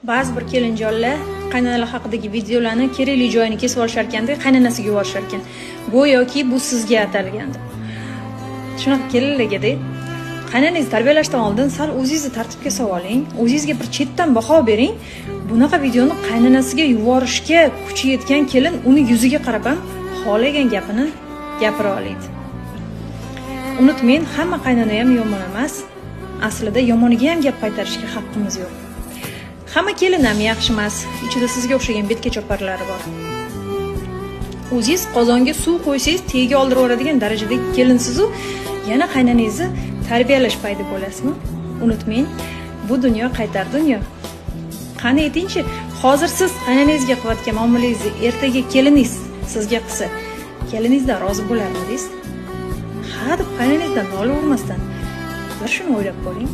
Ba'zi bir kelinjonlar qaynonalar haqidagi videolarni kerakli joyini kesib olishar ekanda, qaynonasiga yuborishar ekan. Go'yoki bu sizga atalgandi. Shunaqa kelinlarga-da qaynonangizni tarbiyalashdan oldin sal o'zingizni tartibga soling, o'zingizga bir chetdan baho bering. Bunaqa videoni qaynonasiga yuborishga kuchi yetgan kelin uni yuziga qarab ham xohlagan gapini gapira oladi. Unutmang, hamma qaynona ham yomon emas. Aslida yomoniga ham gap qaytarishga haqqimiz yo'q. Hamma kelin ham yaxshi emas. Ichida sizga o'xshagan betga choparlari bor. O'zingiz qozonga suv qo'ysangiz tega oldirib yuboradigan darajadagi kelinsiz-u, yana qaynonangizni tarbiyalash payda bo'lasizmi? Unutmang, bu dunyo qaytar dunyo. Qani aytingchi, hozir siz qaynonangizga qilayotgan muomalangizni ertaga keliningiz sizga qilsa, keliningizdan rozi bo'larmidingiz? Ha deb qaynonangizdan nolib urmasdan bir shuni o'ylab ko'ring.